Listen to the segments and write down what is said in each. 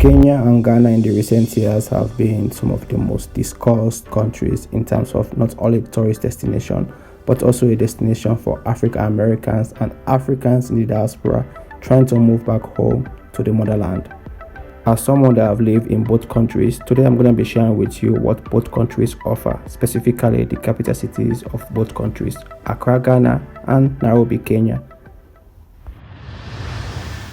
Kenya and Ghana in the recent years have been some of the most discussed countries in terms of not only tourist destination but also a destination for African Americans and Africans in the diaspora trying to move back home to the motherland. As someone that have lived in both countries, today I'm going to be sharing with you what both countries offer, specifically the capital cities of both countries, Accra, Ghana and Nairobi, Kenya.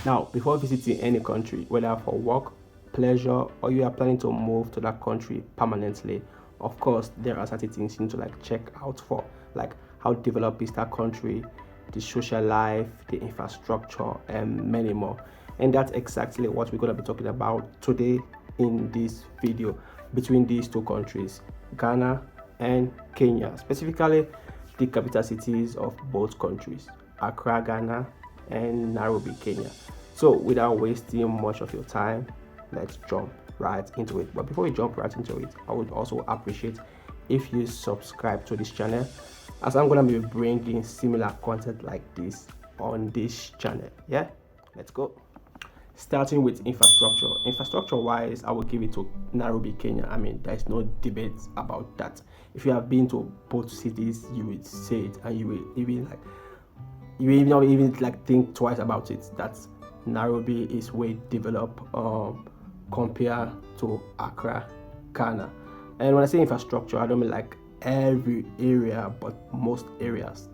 Now, before visiting any country, whether for work, pleasure, or you are planning to move to that country permanently, of course, there are certain things you need to check out for, like how developed is that country, the social life, the infrastructure, and many more. And that's exactly what we're going to be talking about today in this video between these two countries, Ghana and Kenya, specifically the capital cities of both countries, Accra, Ghana, and Nairobi, Kenya. So without wasting much of your time, let's jump right into it. But before we jump right into it, I would also appreciate if you subscribe to this channel, as I'm going to be bringing similar content like this on this channel. Yeah, let's go. Starting with infrastructure wise, I will give it to Nairobi, Kenya. I mean, there's no debate about that. If you have been to both cities, you will say it, and you will even think twice about it, that Nairobi is way developed compared to Accra, Ghana. And when I say infrastructure, I don't mean like every area, but most areas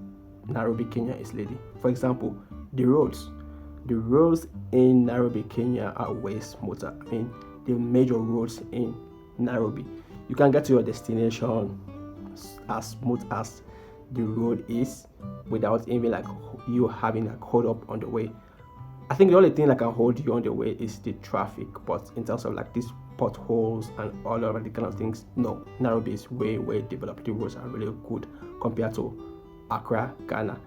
Nairobi, Kenya is leading. For example, the roads in Nairobi, Kenya are way smoother. I mean, the major roads in Nairobi, you can get to your destination as smooth as the road is without even you having hold up on the way. I think the only thing that can hold you on the way is the traffic, but in terms of these potholes and all of the kind of things, no, Nairobi is way developed. The roads are really good compared to Accra, Ghana.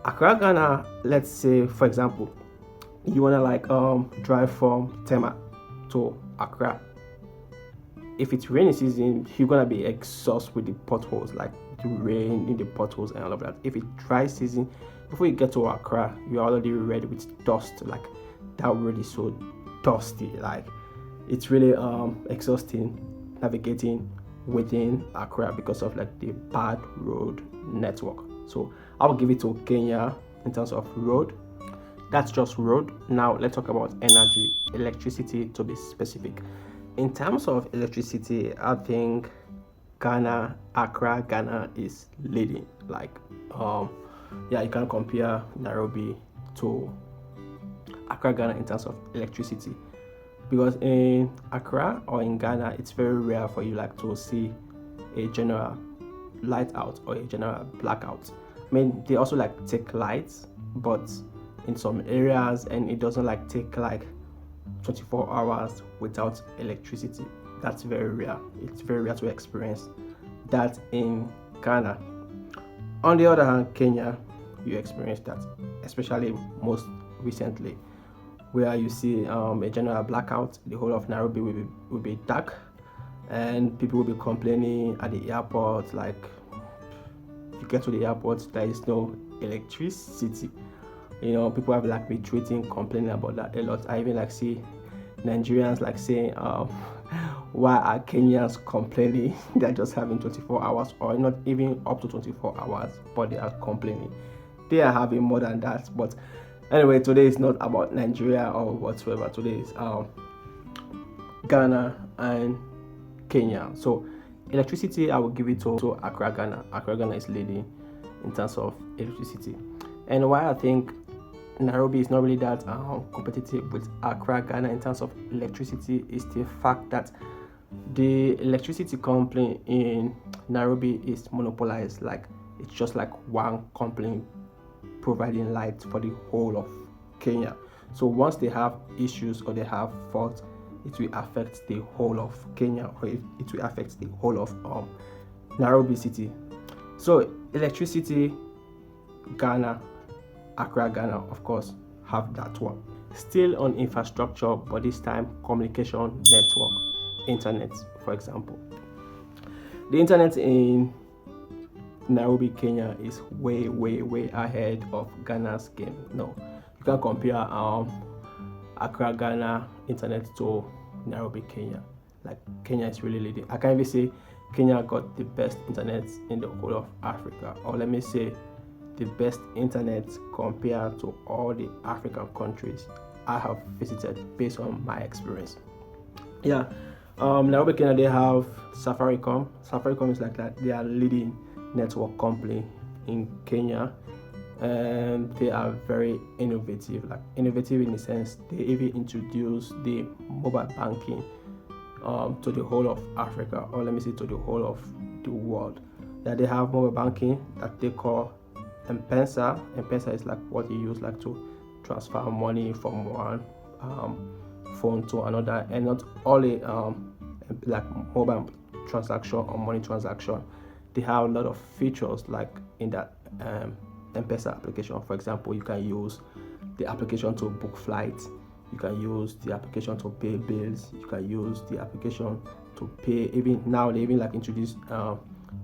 Accra, Ghana, let's say for example, you wanna drive from Tema to Accra. If it's rainy season, you're gonna be exhausted with the potholes, like the rain in the potholes and all of that. If it's dry season, before you get to Accra, you're already ready with dust. That road is so dusty, it's really exhausting navigating within Accra because of the bad road network. So I'll give it to Kenya in terms of road. That's just road. Now let's talk about energy, electricity to be specific. In terms of electricity, I think Accra, Ghana is leading. You can compare Nairobi to Accra, Ghana in terms of electricity, because in Accra or in Ghana, it's very rare for you to see a general light out or a general blackout. I mean, they also take lights, but in some areas, and it doesn't take 24 hours without electricity. That's very rare. It's very rare to experience that in Ghana. On the other hand, Kenya, you experience that, especially most recently, where you see a general blackout. The whole of Nairobi will be dark, and people will be complaining at the airport. You get to the airport, there is no electricity. People have been tweeting, complaining about that a lot. I even see Nigerians saying, why are Kenyans complaining? They're just having 24 hours or not even up to 24 hours, but they are complaining. They are having more than that. But anyway, today is not about Nigeria or whatsoever. Today is Ghana and Kenya. So electricity, I will give it to Accra, Ghana. Accra, Ghana is leading in terms of electricity. And why I think Nairobi is not really that competitive with Accra, Ghana in terms of electricity is the fact that the electricity company in Nairobi is monopolized. It's just one company providing light for the whole of Kenya. So once they have issues or they have faults, it will affect the whole of Kenya, or it will affect the whole of Nairobi city. So electricity, Ghana, Accra, Ghana, of course, have that one. Still on infrastructure, but this time communication network, internet, for example. The internet in Nairobi, Kenya is way ahead of Ghana's game. No, you can compare Accra, Ghana internet to Nairobi, Kenya. Like Kenya is really leading. I can't even say Kenya got the best internet in the whole of Africa, or let me say the best internet compared to all the African countries I have visited based on my experience. Yeah, Nairobi, Kenya, they have Safaricom. Safaricom is like that. They are leading network company in Kenya, and they are very innovative. Like innovative in the sense they even introduced the mobile banking to the whole of Africa, or let me say to the whole of the world. That they have mobile banking that they call M-Pesa. M-Pesa is like what you use like to transfer money from one phone to another, and not only like mobile transaction or money transaction. They have a lot of features like in that M-Pesa application. For example, you can use the application to book flights. You can use the application to pay bills. You can use the application to pay. Even now, they even like introduce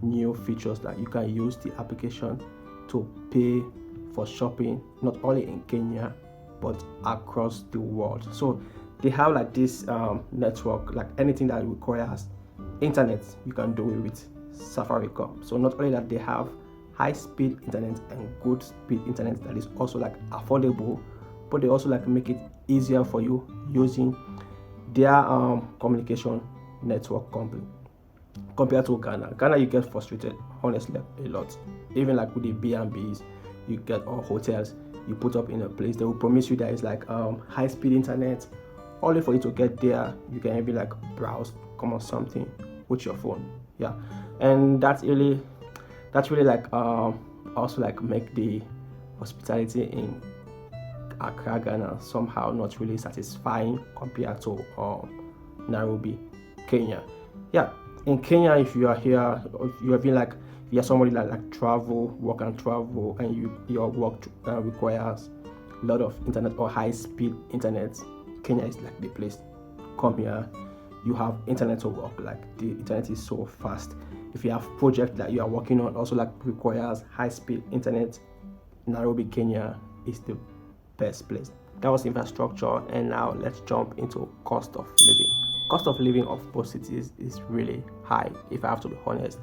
new features that you can use the application to pay for shopping, not only in Kenya but across the world. So they have like this network, like anything that requires internet, you can do it with Safaricom. So not only that they have high speed internet and good speed internet that is also like affordable, but they also like make it easier for you using their communication network company. Compared to Ghana, you get frustrated honestly a lot. Even like with the B&Bs, you get or hotels you put up in a place, they will promise you that it's like high speed internet. Only for you to get there, you can even like browse, come on something with your phone. Yeah, and that's really like also like make the hospitality in Accra, Ghana somehow not really satisfying compared to Nairobi, Kenya. Yeah, in Kenya, if you are here, if you have been like you're somebody like travel, work and travel, and your work requires a lot of internet or high speed internet, Kenya is like the place. Come here, you have internet to work. Like the internet is so fast. If you have project that you are working on also like requires high speed internet, Nairobi, Kenya is the best place. That was infrastructure, and now let's jump into cost of living. Cost of living of both cities is really high, if I have to be honest.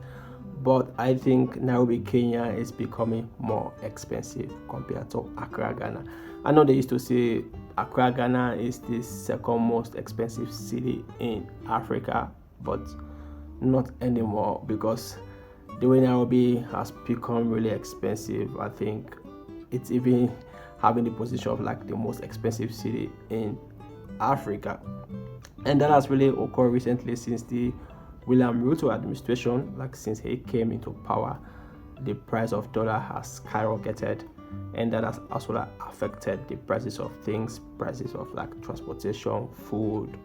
But I think Nairobi, Kenya is becoming more expensive compared to Accra, Ghana. I know they used to say Accra, Ghana is the second most expensive city in Africa, but not anymore, because the way Nairobi has become really expensive, I think it's even having the position of like the most expensive city in Africa. And that has really occurred recently since the William Ruto administration, like since he came into power, the price of dollar has skyrocketed, and that has also affected the prices of things, prices of like transportation, food,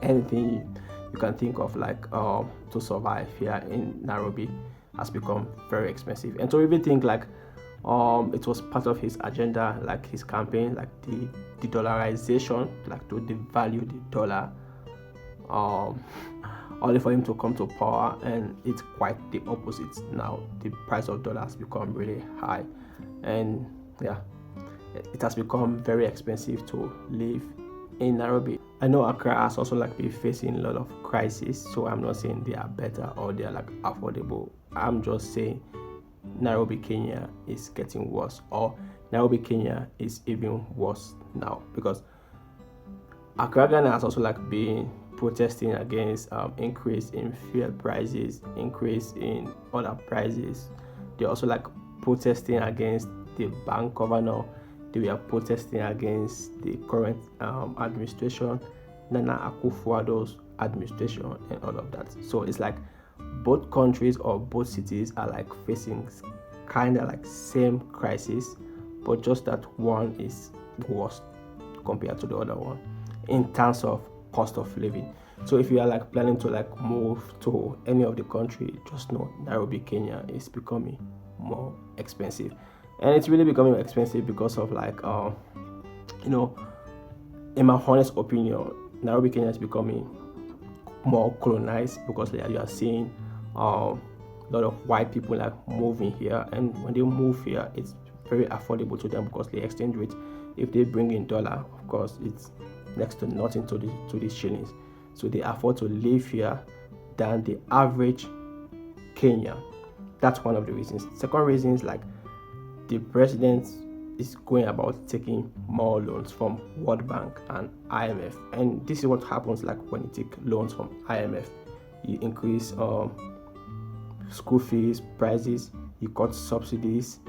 anything you can think of like to survive here in Nairobi has become very expensive. And to even think like it was part of his agenda, like his campaign, like the dollarization, like to devalue the dollar, only for him to come to power, and it's quite the opposite. Now the price of dollar has become really high, and yeah, it has become very expensive to live in Nairobi. I know Accra has also like been facing a lot of crises, so I'm not saying they are better or they are like affordable. I'm just saying Nairobi, Kenya is getting worse, or Nairobi, Kenya is even worse now, because Accra, Ghana has also like been protesting against increase in fuel prices, increase in other prices. They're also like protesting against the bank governor. They were protesting against the current administration, Nana Akufo-Addo's administration, and all of that. So it's like both countries or both cities are like facing kind of like same crisis, but just that one is worse compared to the other one in terms of cost of living. So if you are like planning to like move to any of the country, just know Nairobi, Kenya is becoming more expensive. And it's really becoming expensive because of like in my honest opinion, Nairobi, Kenya is becoming more colonized, because you are seeing a lot of white people like moving here, and when they move here, it's very affordable to them because the exchange rate If they bring in dollar, of course, it's next to nothing to these shillings. So they afford to live here than the average Kenyan. That's one of the reasons. Second reason is like the president is going about taking more loans from World Bank and IMF, and this is what happens like when you take loans from IMF. You increase school fees, prices, you cut subsidies,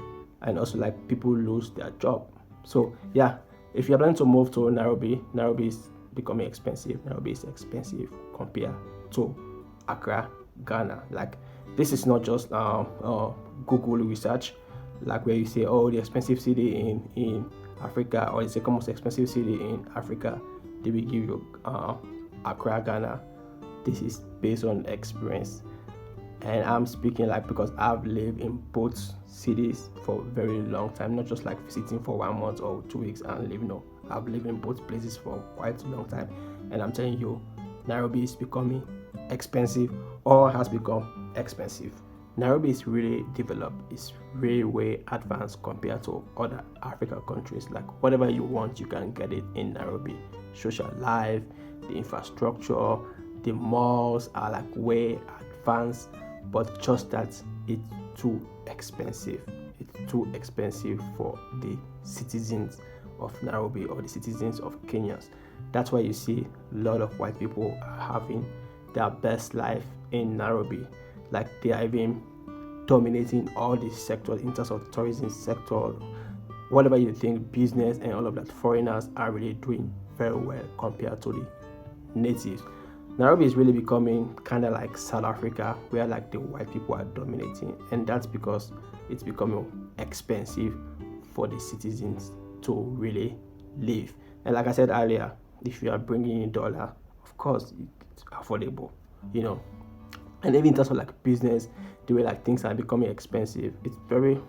and also like people lose their job. So yeah, if you're planning to move to Nairobi is becoming expensive. Nairobi is expensive compared to Accra, Ghana. Like this is not just Google research, like where you say, oh, the expensive city in Africa, or the second most expensive city in Africa, they will give you Accra, Ghana. This is based on experience, and I'm speaking like because I've lived in both cities for a very long time, not just like visiting for 1 month or 2 weeks and leaving. No, I've lived in both places for quite a long time, and I'm telling you, Nairobi is becoming expensive or has become expensive. Nairobi is really developed, it's really way advanced compared to other African countries. Like whatever you want, you can get it in Nairobi. Social life, the infrastructure, the malls are like way advanced, but just that it's too expensive. It's too expensive for the citizens of Nairobi or the citizens of Kenyans. That's why you see a lot of white people are having their best life in Nairobi. Like they are even dominating all these sectors in terms of tourism sector, whatever you think, business and all of that. Foreigners are really doing very well compared to the natives. Nairobi is really becoming kind of like South Africa, where like the white people are dominating, and that's because it's becoming expensive for the citizens to really live. And like I said earlier, if you are bringing in dollar, of course it's affordable, and even in terms of like business, the way like things are becoming expensive, it's very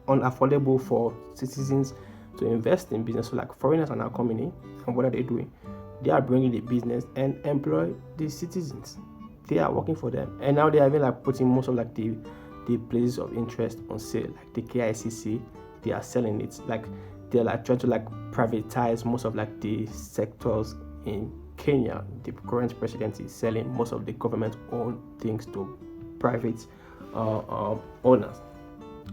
unaffordable for citizens to invest in business. So like foreigners are now coming in, and what are they doing? They are bringing the business and employ the citizens. They are working for them, and now they are even like putting most of like the places of interest on sale, like the KICC. They are selling it, like they're like trying to like privatize most of like the sectors in Kenya. The current president is selling most of the government-owned things to private owners.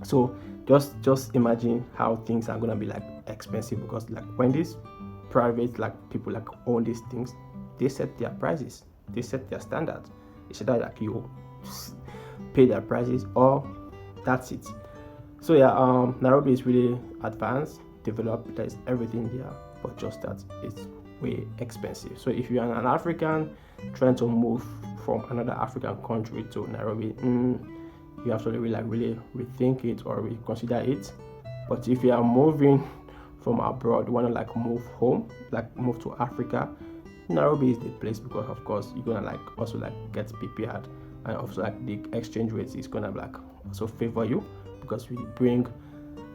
So just imagine how things are gonna be like expensive, because like when these private like people like own these things, they set their prices, they set their standards. It's either like you pay their prices or that's it. So yeah, Nairobi is really advanced, developed. There's everything there, but just that it's way expensive. So if you're an African trying to move from another African country to Nairobi, you have to really rethink it or reconsider it. But if you are moving from abroad, you want to like move home, like move to Africa, Nairobi is the place, because of course you're gonna like also like get prepared, and also like the exchange rate is gonna like also favor you, because we bring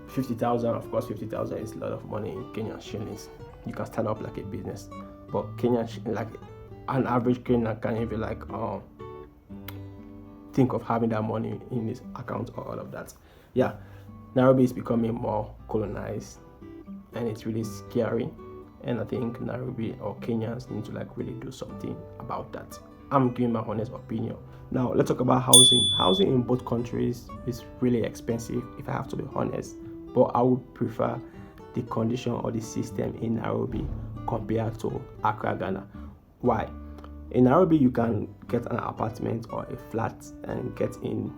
50,000. Of course 50,000 is a lot of money in Kenyan shillings. You can start up like a business, but like an average Kenyan can't even like think of having that money in his account or all of that. Yeah, Nairobi is becoming more colonized, and it's really scary, and I think Nairobi or Kenyans need to like really do something about that. I'm giving my honest opinion. Now let's talk about housing in both countries is really expensive, if I have to be honest, but I would prefer the condition or the system in Nairobi compared to Accra, Ghana. Why? In Nairobi you can get an apartment or a flat and get in,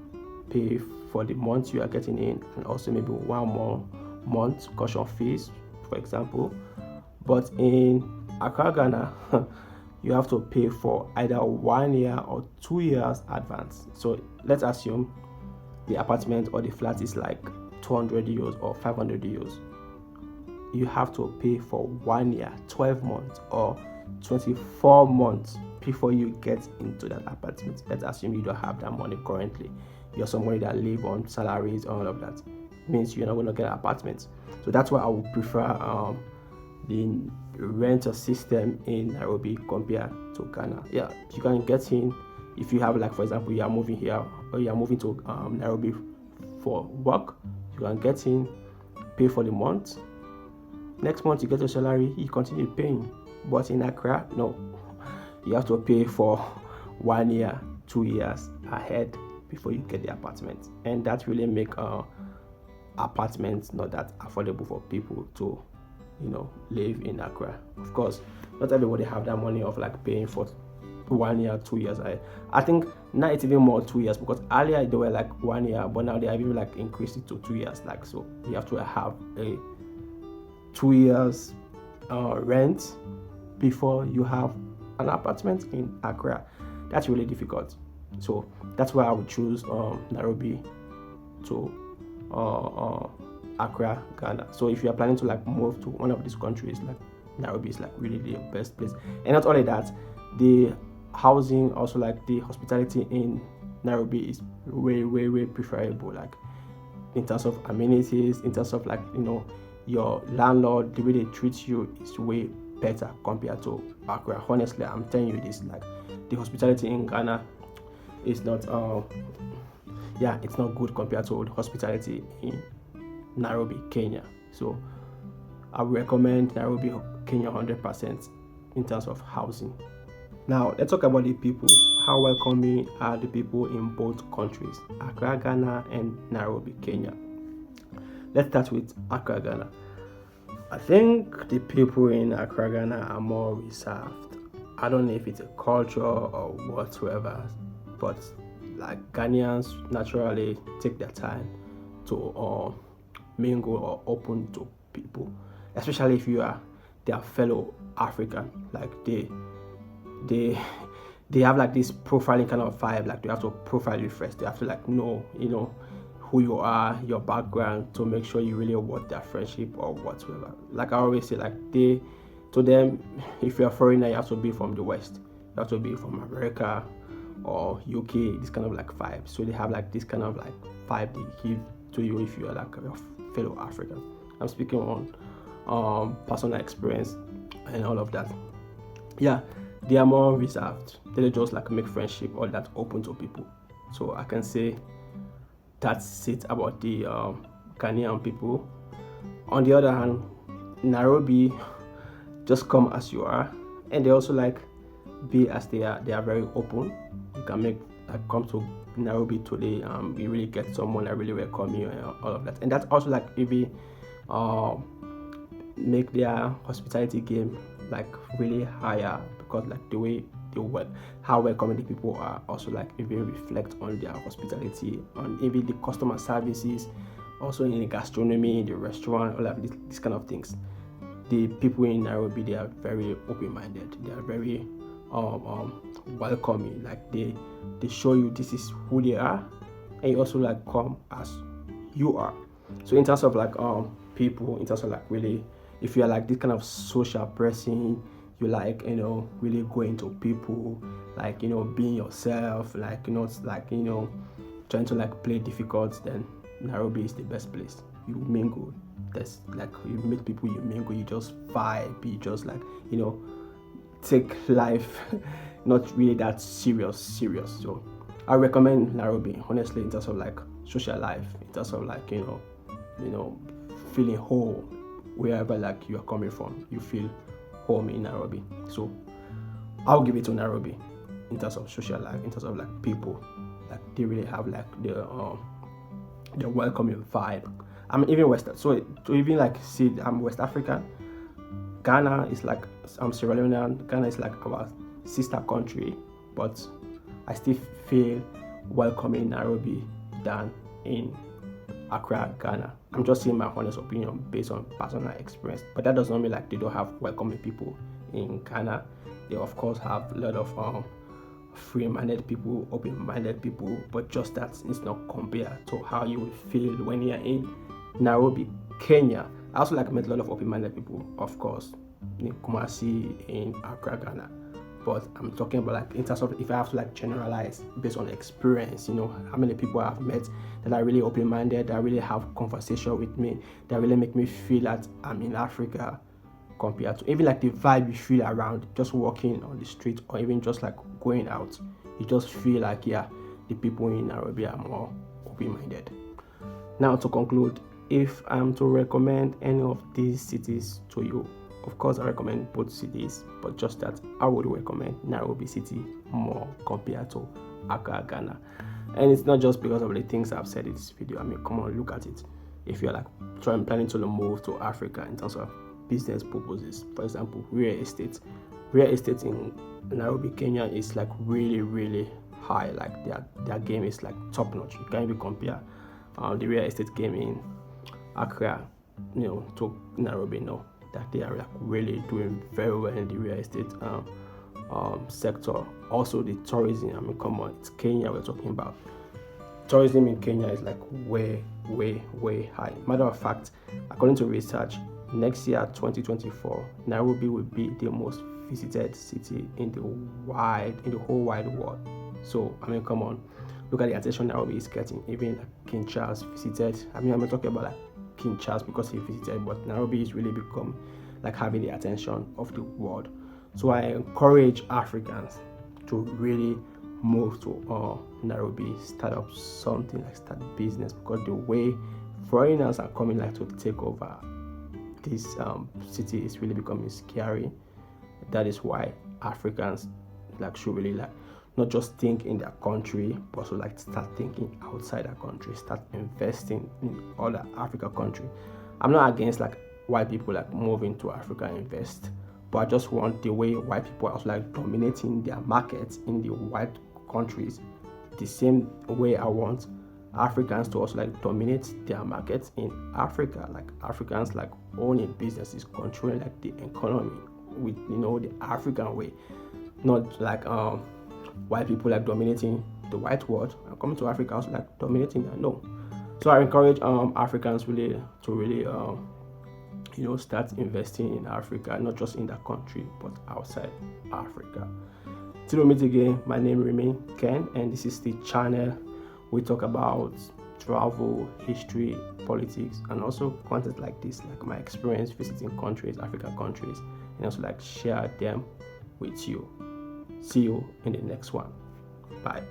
pay for the month you are getting in, and also maybe 1 more month caution fees, for example. But in Accra, Ghana, you have to pay for either 1 year or 2 years advance. So let's assume the apartment or the flat is like 200 euros or 500 euros. You have to pay for 1 year, 12 months or 24 months before you get into that apartment. Let's assume you don't have that money currently. You're somebody that live on salaries, all of that. Means you're not going to get an apartment. So that's why I would prefer the rental system in Nairobi compared to Ghana. Yeah, you can get in if you have, like, for example, you are moving here or you are moving to Nairobi for work. You can get in, pay for the month, Next month you get your salary, you continue paying. But in Accra, no, you have to pay for 1 year, 2 years ahead before you get the apartment, and that really make apartments not that affordable for people to, live in Accra. Of course, not everybody have that money of like paying for 1 year, 2 years ahead. I think now it's even more 2 years, because earlier they were like 1 year, but now they have even like increased it to 2 years. Like, so you have to have a 2 years rent before you have an apartment in Accra. That's really difficult. So that's why I would choose Nairobi to Accra, Ghana. So if you are planning to like move to one of these countries, like Nairobi is like really the best place. And not only that, the housing, also like the hospitality in Nairobi is way preferable, like in terms of amenities, in terms of like your landlord, the way they treat you is way better compared to Accra. Honestly, I'm telling you this, like the hospitality in Ghana is not it's not good compared to the hospitality in Nairobi, Kenya. So I would recommend Nairobi, Kenya 100% in terms of housing. Now let's talk about the people. How welcoming are the people in both countries, Accra, Ghana and Nairobi, Kenya? Let's start with Accra, Ghana. I think the people in Accra, Ghana are more reserved. I don't know if it's a culture or whatsoever, but like Ghanaians naturally take their time to mingle or open to people, especially if you are their fellow African. Like they have like this profiling kind of vibe. Like they have to profile you first. They have to like know who you are, your background, to make sure you really want their friendship or whatsoever. Like I always say, like to them, if you're a foreigner, you have to be from the West. You have to be from America or UK, this kind of like vibe. So they have like this kind of like vibe they give to you if you're like a fellow African. I'm speaking on personal experience and all of that. Yeah, they are more reserved. They just like make friendship or that open to people. So I can say that's it about the Ghanaian people. On the other hand, Nairobi, just come as you are, and they also like be as they are. They are very open. You can come to Nairobi today. You really get someone that really welcome you and all of that. And that's also like maybe make their hospitality game like really higher, because like the way they work, how welcoming the people are, also like even reflect on their hospitality, on even the customer services, also in the gastronomy, in the restaurant, all of these kind of things. The people in Nairobi, they are very open-minded. They are very welcoming. Like they show you this is who they are, and you also like come as you are. So in terms of like people, in terms of like really, if you are like this kind of social person, you like really going to people, like being yourself, like not like trying to like play difficult, then Nairobi is the best place. You mingle, that's like you meet people, you mingle, you just vibe, you just like take life not really that serious. So I recommend Nairobi, honestly, in terms of like social life, in terms of like feeling whole wherever like you are coming from. You feel home in Nairobi. So I'll give it to Nairobi in terms of social life, in terms of like people, like they really have like the welcoming vibe. I'm even West, so to even like see I'm West African. Ghana is like I'm Sierra Leonean. Ghana is like our sister country, but I still feel welcome in Nairobi than in Accra, Ghana. I'm just saying my honest opinion based on personal experience, but that does not mean like they don't have welcoming people in Ghana. They of course have a lot of free-minded people, open-minded people, but just that is not compared to how you will feel when you're in Nairobi, Kenya. I also like met a lot of open-minded people, of course, in Kumasi, in Accra, Ghana. But I'm talking about like in terms of if I have to like generalize based on experience, how many people I've met that are really open-minded, that really have conversation with me, that really make me feel that I'm in Africa, compared to even like the vibe you feel around just walking on the street or even just like going out. You just feel like the people in Nairobi are more open-minded. Now to conclude, if I'm to recommend any of these cities to you, of course I recommend both cities, but just that I would recommend Nairobi city more compared to Accra, Ghana. And it's not just because of the things I've said in this video. I mean, come on, look at it. If you're like planning to move to Africa in terms of business purposes, for example, real estate in Nairobi, Kenya is like really high. Like their game is like top notch. You can't even compare the real estate game in Accra, to Nairobi. No, that they are like really doing very well in the real estate sector. Also the tourism. I mean, come on, it's Kenya we're talking about. Tourism in Kenya is like way high. Matter of fact, according to research, next year 2024, Nairobi will be the most visited city in the whole wide world. So I mean, come on, look at the attention Nairobi is getting. Even like King Charles visited. I mean, I'm not talking about like King Charles because he visited, but Nairobi is really become like having the attention of the world. So I encourage Africans to really move to Nairobi, start up something, like start business, because the way foreigners are coming like to take over this city is really becoming scary. That is why Africans like should really like not just think in their country, but also like start thinking outside their country, start investing in other Africa country. I'm not against like white people like moving to Africa and invest, but I just want the way white people are also like dominating their markets in the white countries, the same way I want Africans to also like dominate their markets in Africa. Like Africans like owning businesses, controlling like the economy with the African way, not like white people like dominating the white world and coming to Africa also like dominating that. No. So I encourage Africans really to really start investing in Africa, not just in that country but outside Africa. Till we meet again, my name remains Ken, and this is the channel we talk about travel, history, politics, and also content like this, like my experience visiting countries, African countries, and also like share them with you. See you in the next one. Bye.